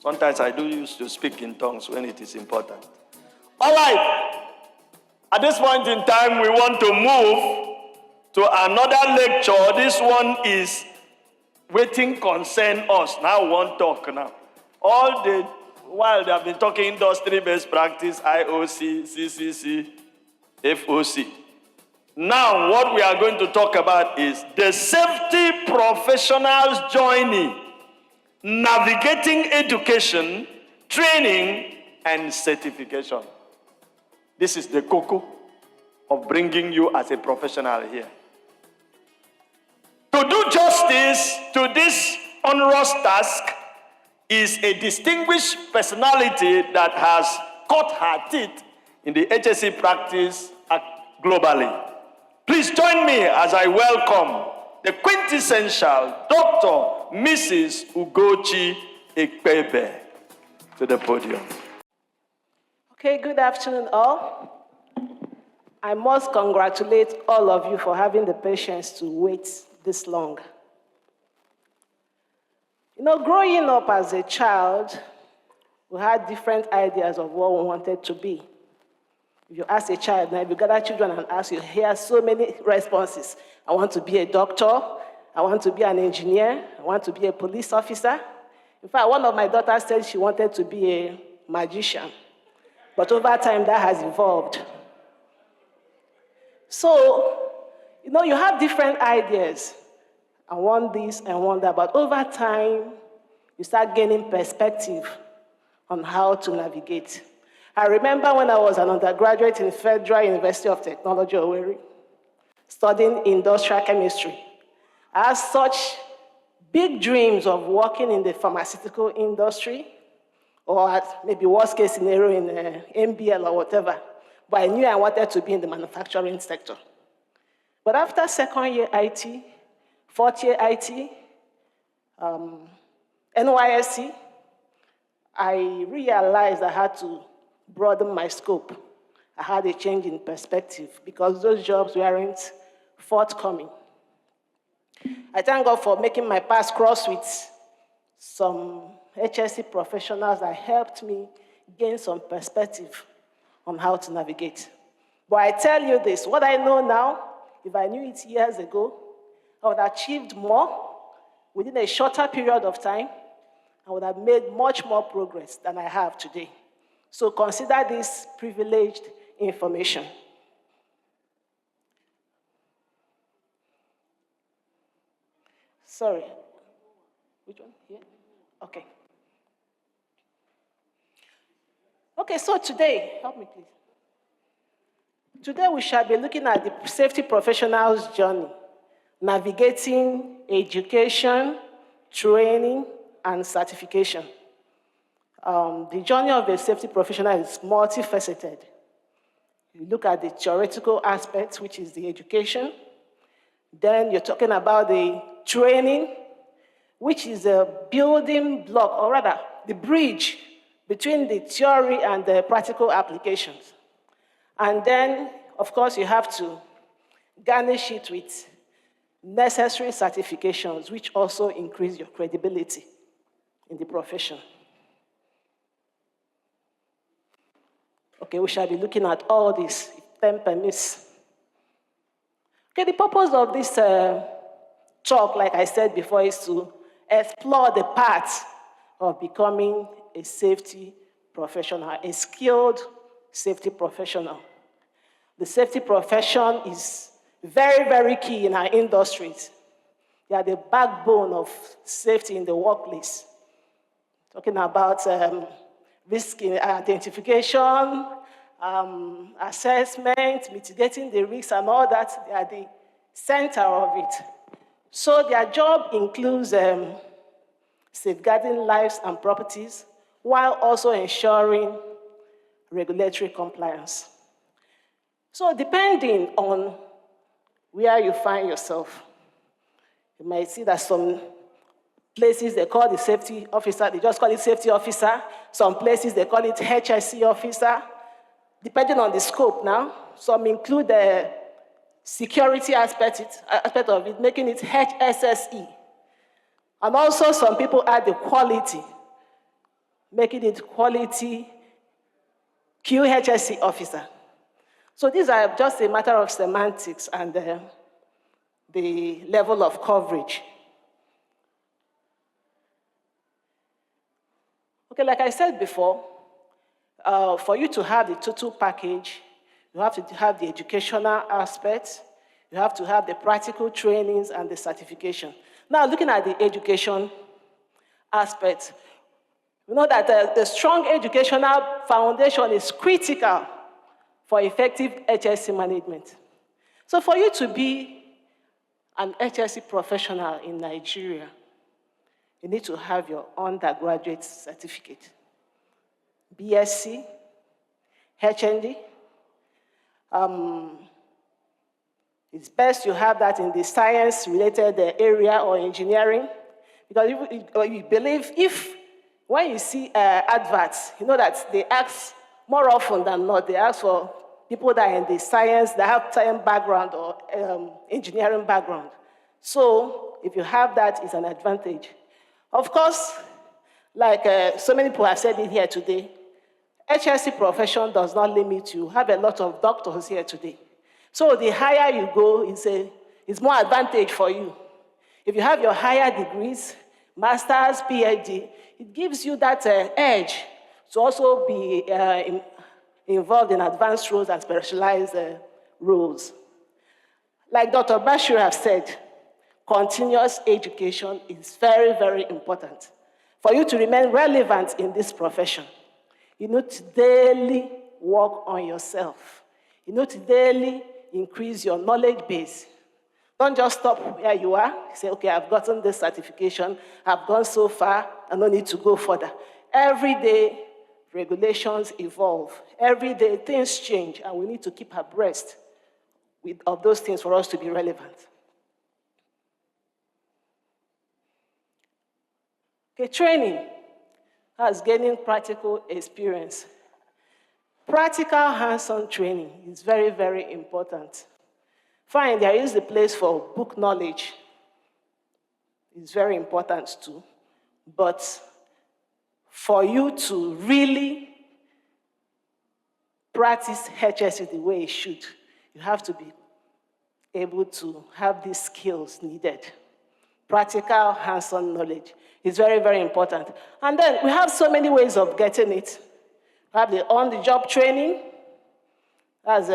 Sometimes I do used to speak in tongues when it is important. All right. At this point in time, we want to move to another lecture. This one is waiting concern us. Now we want to talk now. While they have been talking industry-based practice, IOC, CCC, FOC. Now what we are going to talk about is the safety professionals journey, navigating education, training, and certification. This is the cocoa of bringing you as a professional here. To do justice to this onerous task is a distinguished personality that has cut her teeth in the HSE practice globally. Please join me as I welcome the quintessential Dr. Mrs. Ugochi E to the podium. Okay, good afternoon all. I must congratulate all of you for having the patience to wait this long. You know, growing up as a child, we had different ideas of what we wanted to be. If you ask a child, now if you gather children and ask, you hear so many responses. I want to be a doctor, I want to be an engineer, I want to be a police officer. In fact, one of my daughters said she wanted to be a magician. But over time, that has evolved. So, you know, you have different ideas. I want this, I want that. But over time, you start gaining perspective on how to navigate. I remember when I was an undergraduate in Federal University of Technology, Owerri, studying industrial chemistry. I had such big dreams of working in the pharmaceutical industry, or at maybe worst case scenario in MBL or whatever. But I knew I wanted to be in the manufacturing sector. But after second year IT, fourth year IT, NYSC, I realized I had to broaden my scope. I had a change in perspective because those jobs weren't forthcoming. I thank God for making my paths cross with some HSE professionals that helped me gain some perspective on how to navigate. But I tell you this, what I know now, if I knew it years ago, I would have achieved more within a shorter period of time. I would have made much more progress than I have today. So consider this privileged information. Sorry. Which one? Here? Okay. Okay, so today, help me please. Today we shall be looking at the safety professionals' journey, navigating education, training, and certification. The journey of a safety professional is multifaceted. You look at the theoretical aspects, which is the education. Then you're talking about the training, which is a building block, or rather, the bridge between the theory and the practical applications. And then, of course, you have to garnish it with necessary certifications, which also increase your credibility in the profession. Okay, we shall be looking at all this, if time permits. Okay, the purpose of this talk, like I said before, is to explore the path of becoming a safety professional, a skilled safety professional. The safety profession is very, very key in our industries. They are the backbone of safety in the workplace. Talking about risk identification, assessment, mitigating the risks and all that, they are the center of it. So their job includes safeguarding lives and properties while also ensuring regulatory compliance. So depending on where you find yourself, you might see that some places they call the safety officer, they just call it safety officer. Some places they call it HSE officer, depending on the scope now. Some include the security aspect of it, making it HSSE. And also some people add the quality making it quality QHSE officer. So these are just a matter of semantics and the level of coverage. Okay, like I said before, for you to have the total package, you have to have the educational aspect, you have to have the practical trainings and the certification. Now, looking at the education aspect, we know that the strong educational foundation is critical for effective HSE management. So for you to be an HSE professional in Nigeria, you need to have your undergraduate certificate, BSc, HND. It's best you have that in the science-related area or engineering, because you believe when you see adverts, you know that they ask more often than not, they ask for people that are in the science, that have science background or engineering background. So if you have that, it's an advantage. Of course, like so many people have said it here today, HSE profession does not limit you. We have a lot of doctors here today. So the higher you go, it's more advantage for you. If you have your higher degrees, master's, PhD, it gives you that edge to also be involved in advanced roles and specialized roles. Like Dr. Bashir has said, continuous education is very, very important. For you to remain relevant in this profession, you need to daily work on yourself. You need to daily increase your knowledge base. Don't just stop where you are. Say, okay, I've gotten this certification, I've gone so far, I don't need to go further. Every day, regulations evolve. Every day, things change, and we need to keep abreast of those things for us to be relevant. Okay, training as gaining practical experience. Practical hands-on training is very, very important. Fine, there is a place for book knowledge. It's very important too. But for you to really practice HSE the way it should, you have to be able to have these skills needed. Practical hands-on knowledge is very, very important. And then we have so many ways of getting it. We have the on-the-job training, as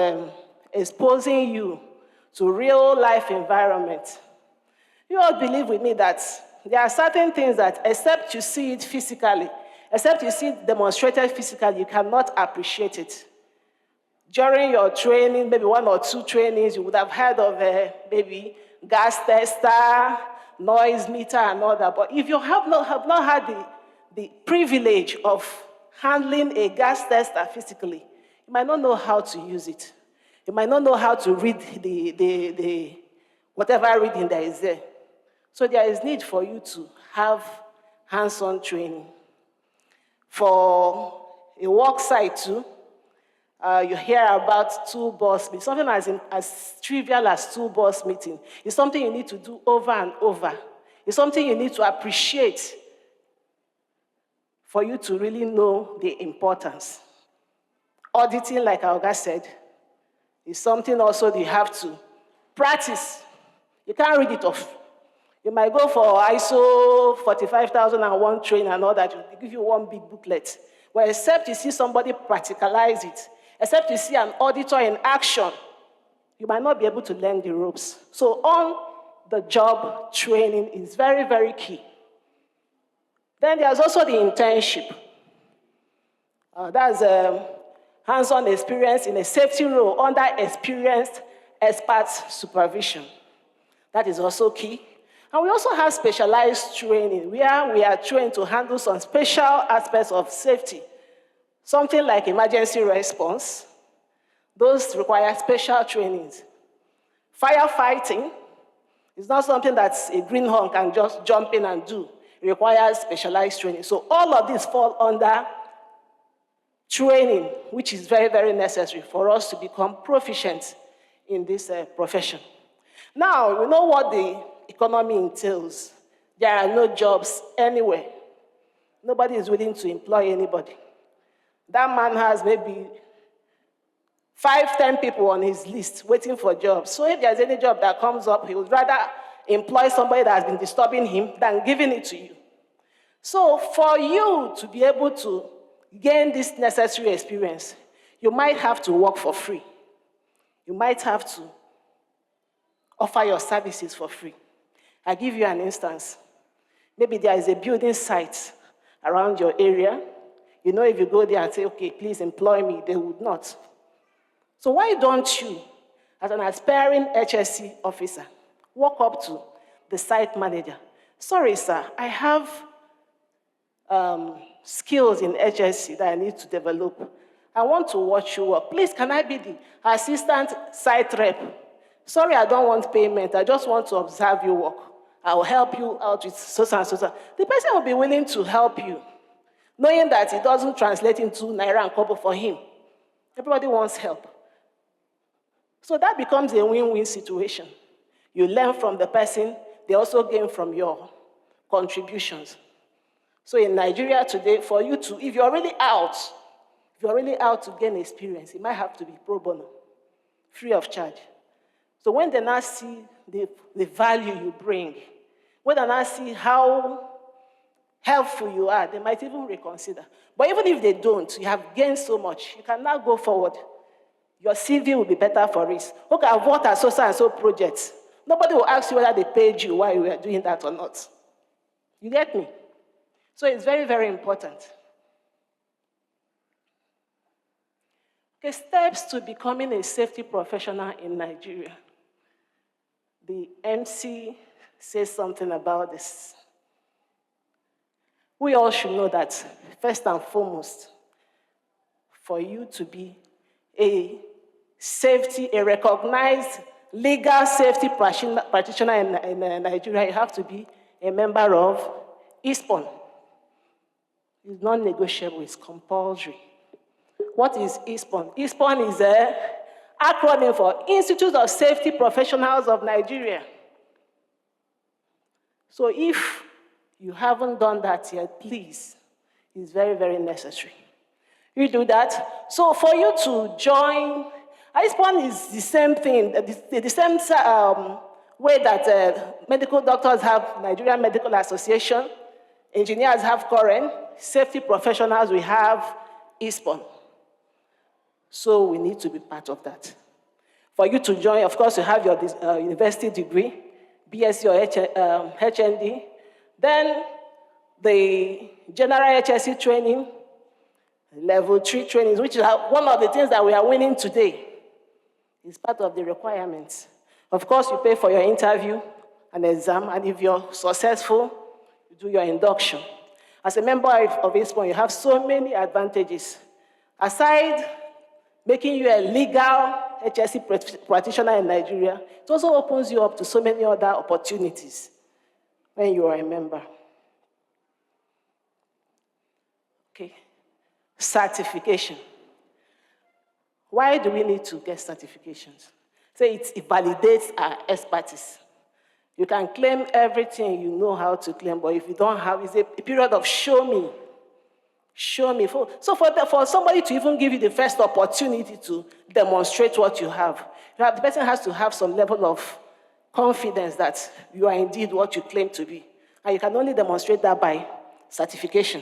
exposing you to real-life environment. You all believe with me that there are certain things that, except you see it physically, except you see it demonstrated physically, you cannot appreciate it. During your training, maybe 1 or 2 trainings, you would have heard of maybe gas tester, noise meter, and all that. But if you have not had the privilege of handling a gas tester physically, you might not know how to use it. You might not know how to read the whatever reading there is there. So there is need for you to have hands-on training. For a work site too, you hear about toolbox meeting. Something as trivial as toolbox meeting is something you need to do over and over. It's something you need to appreciate for you to really know the importance. Auditing, like Olga said, is something also that you have to practice. You can't read it off. You might go for ISO 45001 training and all that. They give you one big booklet. Well, except you see somebody practicalize it, except you see an auditor in action, you might not be able to learn the ropes. So on-the-job training is very, very key. Then there's also the internship. That's hands-on experience in a safety role under experienced expert supervision. That is also key. And we also have specialized training where we are trained to handle some special aspects of safety. Something like emergency response. Those require special trainings. Firefighting is not something that a greenhorn can just jump in and do. It requires specialized training. So all of these fall under training, which is very, very necessary for us to become proficient in this profession. Now, we know what the economy entails. There are no jobs anywhere. Nobody is willing to employ anybody. That man has maybe 5, 10 people on his list waiting for jobs. So if there's any job that comes up, he would rather employ somebody that has been disturbing him than giving it to you. So for you to be able to gain this necessary experience, you might have to work for free. You might have to offer your services for free. I'll give you an instance. Maybe there is a building site around your area. You know, if you go there and say, okay, please employ me, they would not. So why don't you, as an aspiring HSE officer, walk up to the site manager? Sorry, sir, I have skills in HSE that I need to develop. I want to watch you work. Please, can I be the assistant site rep? Sorry, I don't want payment. I just want to observe you work. I will help you out with so and so. The person will be willing to help you, knowing that it doesn't translate into naira and kobo for him. Everybody wants help. So that becomes a win-win situation. You learn from the person, they also gain from your contributions. So in Nigeria today, for you to, if you're really out to gain experience, it might have to be pro bono, free of charge. So when they now see the value you bring, when they now see how helpful you are, they might even reconsider. But even if they don't, you have gained so much, you can now go forward. Your CV will be better for it. Okay, I've worked at so and so projects. Nobody will ask you whether they paid you while you were doing that or not. You get me? So it's very, very important. Okay, steps to becoming a safety professional in Nigeria. The MC says something about this. We all should know that, first and foremost, for you to be a recognized legal safety practitioner in Nigeria, you have to be a member of ISPON. It's non-negotiable, it's compulsory. What is ISPON? ISPON is an acronym for Institute of Safety Professionals of Nigeria. So if you haven't done that yet, please, it's very, very necessary. You do that. So for you to join, ISPON is the same thing, the same way that medical doctors have Nigerian Medical Association, engineers have COREN, safety professionals, we have ISPON. So we need to be part of that. For you to join, of course, you have your university degree, BSc or HND, then the general HSE training, level 3 trainings, which is one of the things that we are winning today. It's part of the requirements. Of course, you pay for your interview and exam, and if you're successful, you do your induction. As a member of ISPON, you have so many advantages. Aside making you a legal HSE practitioner in Nigeria, it also opens you up to so many other opportunities when you are a member. Okay. Certification. Why do we need to get certifications? So it validates our expertise. You can claim everything you know how to claim, but if you don't have, it's a period of show me. Show me. So for somebody to even give you the first opportunity to demonstrate what you have, the person has to have some level of confidence that you are indeed what you claim to be. And you can only demonstrate that by certification.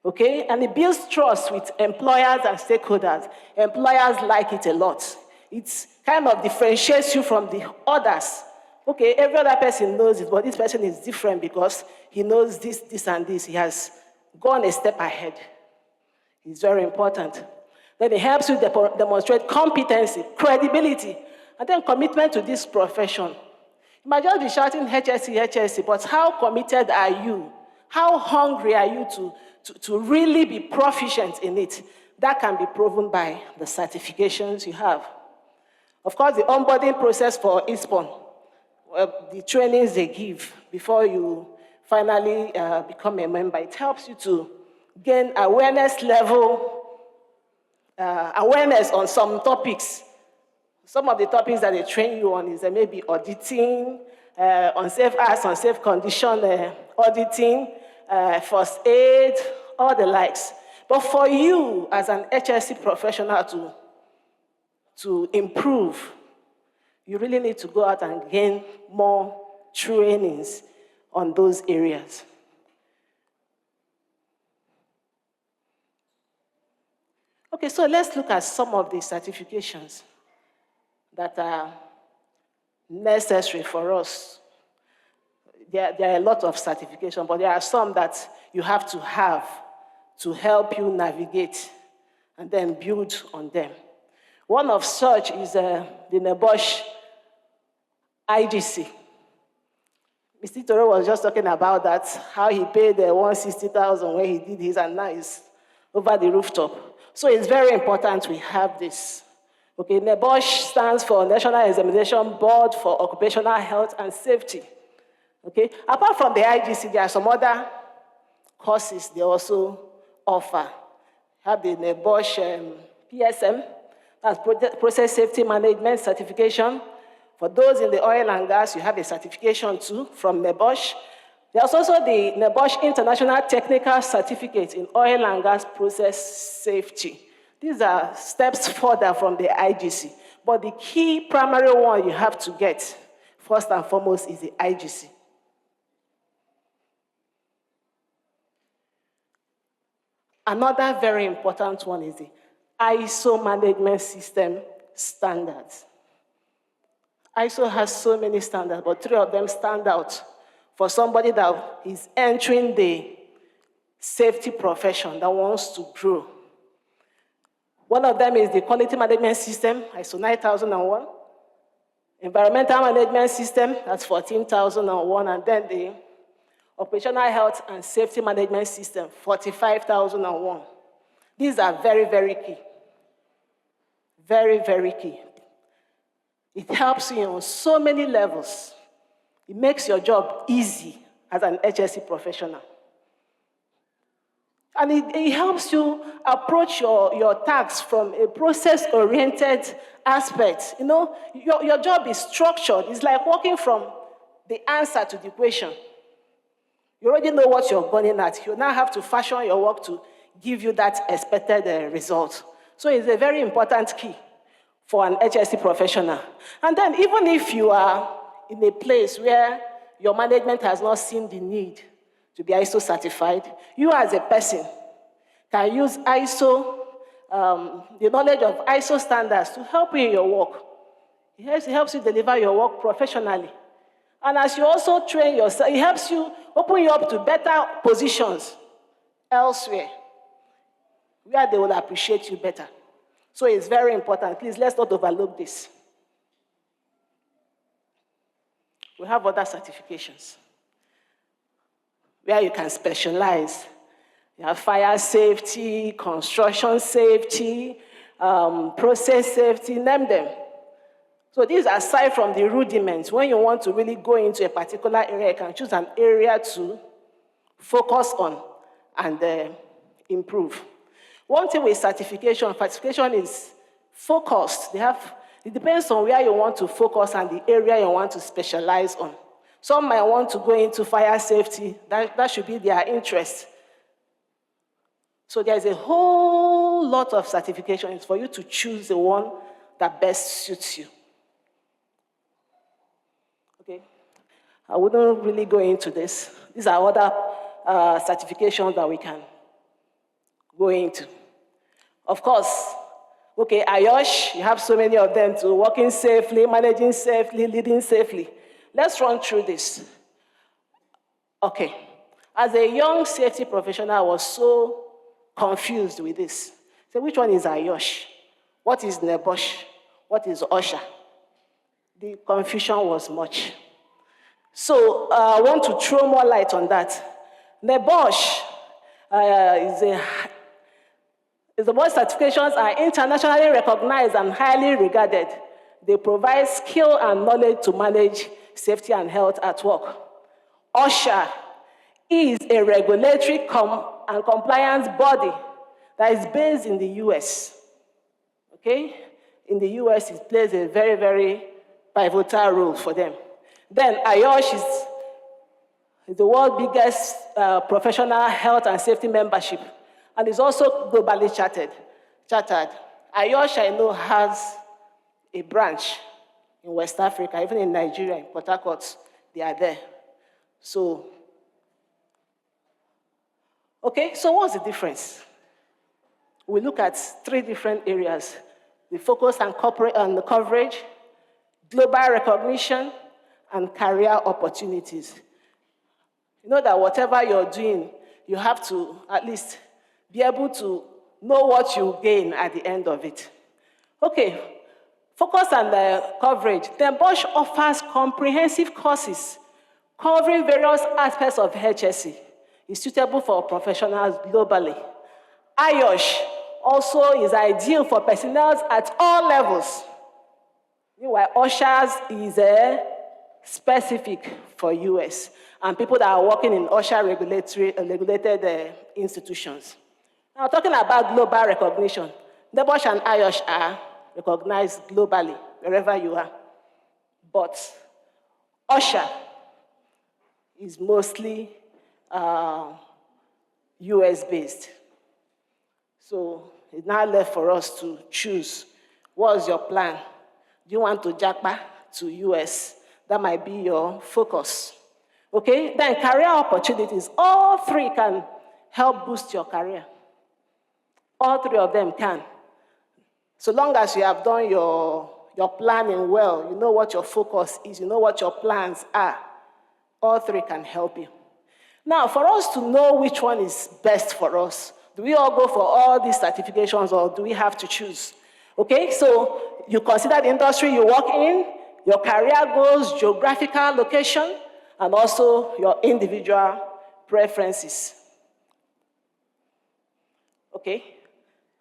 Okay? And it builds trust with employers and stakeholders. Employers like it a lot. It kind of differentiates you from the others. Okay, every other person knows it, but this person is different because he knows this, this, and this. He has gone a step ahead. It's very important. Then it helps you demonstrate competency, credibility, and then commitment to this profession. You might just be shouting HSE, HSE, but how committed are you? How hungry are you to really be proficient in it? That can be proven by the certifications you have. Of course, the onboarding process for ISPON, the trainings they give before you finally become a member, it helps you to gain awareness on some topics. Some of the topics that they train you on is maybe auditing, unsafe acts, unsafe condition auditing, first aid, all the likes. But for you as an HSE professional to improve, you really need to go out and gain more trainings on those areas. Okay, so let's look at some of the certifications that are necessary for us. There are a lot of certifications, but there are some that you have to help you navigate and then build on them. One of such is the NEBOSH IGC. Mr. Toro was just talking about that, how he paid the $160,000 when he did his, and now it's over the rooftop. So it's very important we have this. Okay, NEBOSH stands for National Examination Board for Occupational Health and Safety. Okay, apart from the IGC, there are some other courses they also offer. Have the NEBOSH PSM, that's Process Safety Management Certification. For those in the oil and gas, you have a certification too from NEBOSH. There's also the NEBOSH International Technical Certificate in Oil and Gas Process Safety. These are steps further from the IGC. But the key primary one you have to get, first and foremost, is the IGC. Another very important one is the ISO Management System standards. ISO has so many standards, but 3 of them stand out for somebody that is entering the safety profession that wants to grow. One of them is the Quality Management System, ISO 9001. Environmental Management System, that's 14001, and then the Operational Health and Safety Management System, 45001. These are very, very key. Very, very key. It helps you on so many levels. It makes your job easy as an HSE professional. And it helps you approach your tasks from a process-oriented aspect. You know, your job is structured. It's like working from the answer to the question. You already know what you're going at. You now have to fashion your work to give you that expected result. So it's a very important key for an HSE professional. And then even if you are in a place where your management has not seen the need to be ISO certified, you as a person can use ISO, the knowledge of ISO standards to help you in your work. It helps you deliver your work professionally. And as you also train yourself, it helps you open you up to better positions elsewhere, where they will appreciate you better. So it's very important. Please, let's not overlook this. We have other certifications where you can specialize. You have fire safety, construction safety, process safety, name them. So these are aside from the rudiments. When you want to really go into a particular area, you can choose an area to focus on and improve. One thing with certification is focused. It depends on where you want to focus and the area you want to specialize on. Some might want to go into fire safety. That should be their interest. So there's a whole lot of certifications for you to choose the one that best suits you. Okay? I wouldn't really go into this. These are other certifications that we can go into. Of course, okay, IOSH, you have so many of them too, working safely, managing safely, leading safely. Let's run through this. Okay, as a young safety professional, I was so confused with this. So which one is IOSH? What is NEBOSH? What is OSHA? The confusion was much. So I want to throw more light on that. NEBOSH the board certifications are internationally recognized and highly regarded. They provide skill and knowledge to manage safety and health at work. OSHA is a regulatory and compliance body that is based in the US. Okay? In the US, it plays a very, very pivotal role for them. Then IOSH It's the world's biggest professional health and safety membership, and is also globally chartered. IOSH, I know, has a branch in West Africa, even in Nigeria, in Port Harcourt, they are there. So, okay, so what's the difference? We look at 3 different areas. The focus on corporate and coverage, global recognition, and career opportunities. You know that whatever you're doing, you have to at least be able to know what you gain at the end of it. Okay, focus on the coverage. Then Bosch offers comprehensive courses covering various aspects of HSE. It's suitable for professionals globally. IOSH also is ideal for personnel at all levels. Meanwhile, OSHA's is specific for US and people that are working in OSHA regulated institutions. Now, talking about global recognition, Bosch and IOSH are recognized globally, wherever you are. But OSHA is mostly US-based. So it's now left for us to choose. What's your plan? Do you want to japa to US? That might be your focus. Okay, then career opportunities. All 3 can help boost your career. All 3 of them can. So long as you have done your planning well, you know what your focus is, you know what your plans are, all 3 can help you. Now, for us to know which one is best for us, do we all go for all these certifications or do we have to choose? Okay, so you consider the industry you work in, your career goals, geographical location, and also your individual preferences. Okay,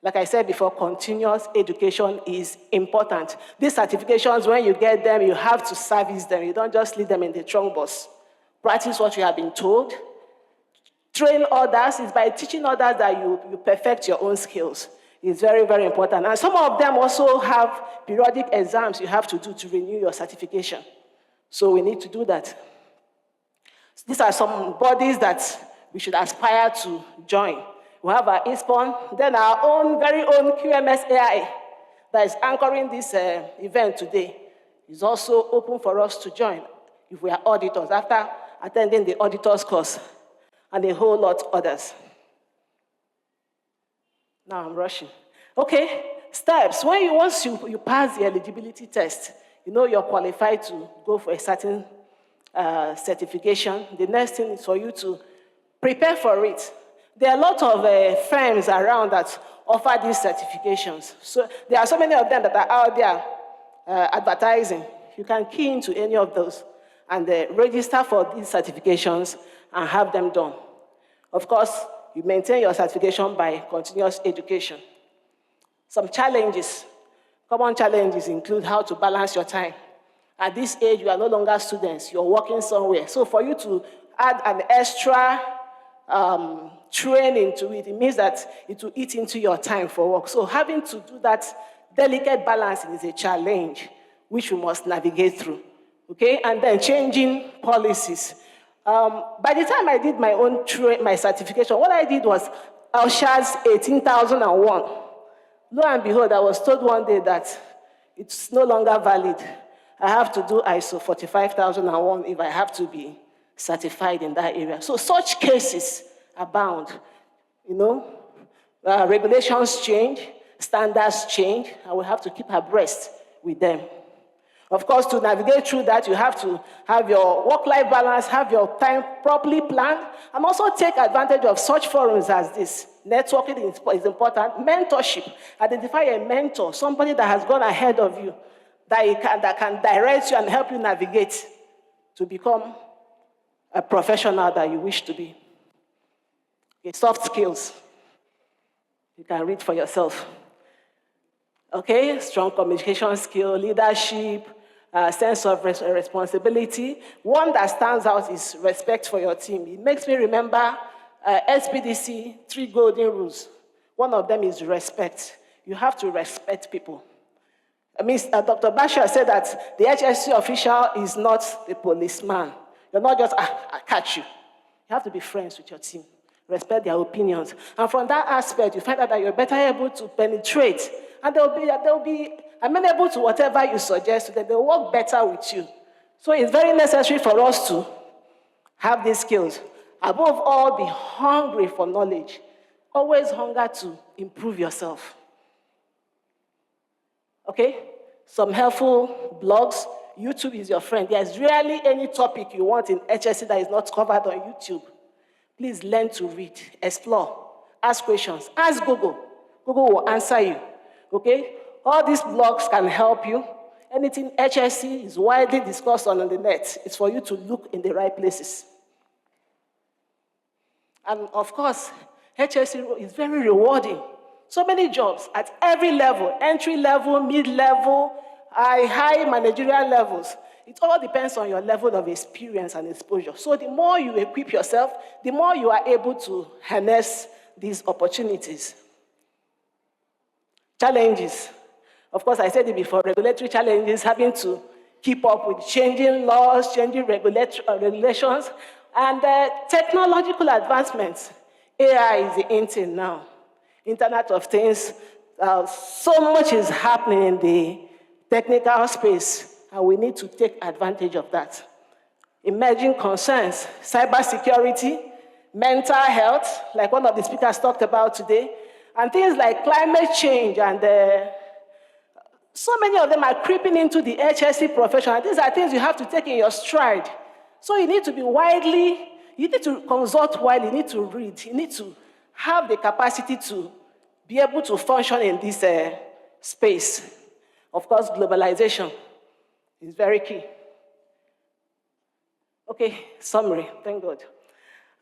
like I said before, continuous education is important. These certifications, when you get them, you have to service them. You don't just leave them in the trunk box. Practice what you have been told. Train others is by teaching others that you perfect your own skills. It's very, very important. And some of them also have periodic exams you have to do to renew your certification. So we need to do that. These are some bodies that we should aspire to join. We have our ISPON, then our own, very own QMSAI that is anchoring this event today is also open for us to join if we are auditors, after attending the auditor's course, and a whole lot others. Now I'm rushing. Okay, steps. Once you pass the eligibility test, you know you're qualified to go for a certain certification. The next thing is for you to prepare for it. There are a lot of firms around that offer these certifications. So there are so many of them that are out there advertising. You can key into any of those and register for these certifications and have them done. Of course, you maintain your certification by continuous education. Some challenges, common challenges include how to balance your time. At this age, you are no longer students, you're working somewhere. So for you to add an extra training to it, it means that it will eat into your time for work. So having to do that delicate balancing is a challenge which we must navigate through. Okay, and then changing policies. By the time I did my own my certification, what I did was OSHA's 18,001. Lo and behold, I was told one day that it's no longer valid. I have to do ISO 45,001 if I have to be certified in that area. So such cases abound. You know, regulations change, standards change, and we have to keep abreast with them. Of course, to navigate through that, you have to have your work-life balance, have your time properly planned, and also take advantage of such forums as this. Networking is important. Mentorship. Identify a mentor, somebody that has gone ahead of you, that can direct you and help you navigate to become a professional that you wish to be. Okay, soft skills. You can read for yourself. Okay, strong communication skill, leadership, sense of responsibility. One that stands out is respect for your team. It makes me remember SPDC 3 golden rules. One of them is respect. You have to respect people. I mean, Dr. Bashir said that the HSE official is not a policeman. You're not just, I catch you. You have to be friends with your team, respect their opinions. And from that aspect, you find out that you're better able to penetrate, and they'll be amenable to whatever you suggest to them. They'll work better with you. So it's very necessary for us to have these skills. Above all, be hungry for knowledge. Always hunger to improve yourself. Okay? Some helpful blogs. YouTube is your friend. There's rarely any topic you want in HSE that is not covered on YouTube. Please learn to read, explore, ask questions, ask Google. Google will answer you. Okay? All these blogs can help you. Anything HSE is widely discussed on the net. It's for you to look in the right places. And of course, HSE is very rewarding. So many jobs at every level, entry level, mid-level, high managerial levels. It all depends on your level of experience and exposure. So the more you equip yourself, the more you are able to harness these opportunities. Challenges. Of course, I said it before, regulatory challenges, having to keep up with changing laws, changing regulations, and technological advancements. AI is the in thing now. Internet of Things. So much is happening in the technical space, and we need to take advantage of that. Emerging concerns, cybersecurity, mental health, like one of the speakers talked about today, and things like climate change, and so many of them are creeping into the HSE profession, and these are things you have to take in your stride. So you need to be widely, you need to consult widely, you need to read, you need to have the capacity to be able to function in this space. Of course, globalization is very key. Okay, summary, thank God.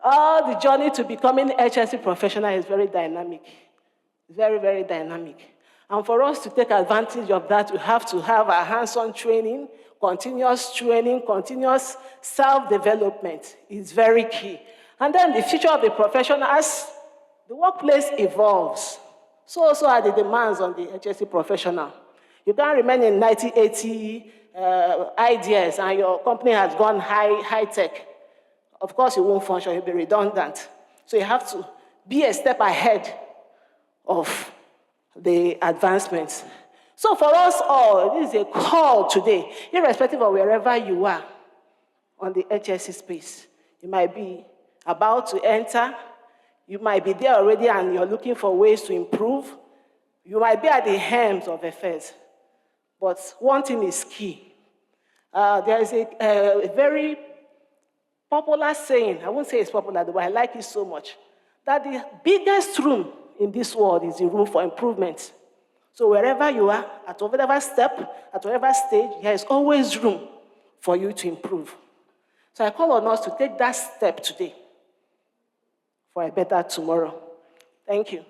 The journey to becoming HSE professional is very dynamic, very, very dynamic. And for us to take advantage of that, we have to have our hands-on training, continuous self-development is very key. And then the future of the profession, as the workplace evolves, so also are the demands on the HSE professional. You can't remain in 1980 ideas and your company has gone high-tech. Of course, you won't function, you'll be redundant. So you have to be a step ahead of the advancements. So for us all, this is a call today, irrespective of wherever you are on the HSE space. You might be about to enter, you might be there already and you're looking for ways to improve. You might be at the helms of affairs. But one thing is key. There is a very popular saying, I won't say it's popular, but I like it so much, that the biggest room in this world is the room for improvement. So wherever you are, at whatever step, at whatever stage, there is always room for you to improve. So I call on us to take that step today for a better tomorrow. Thank you.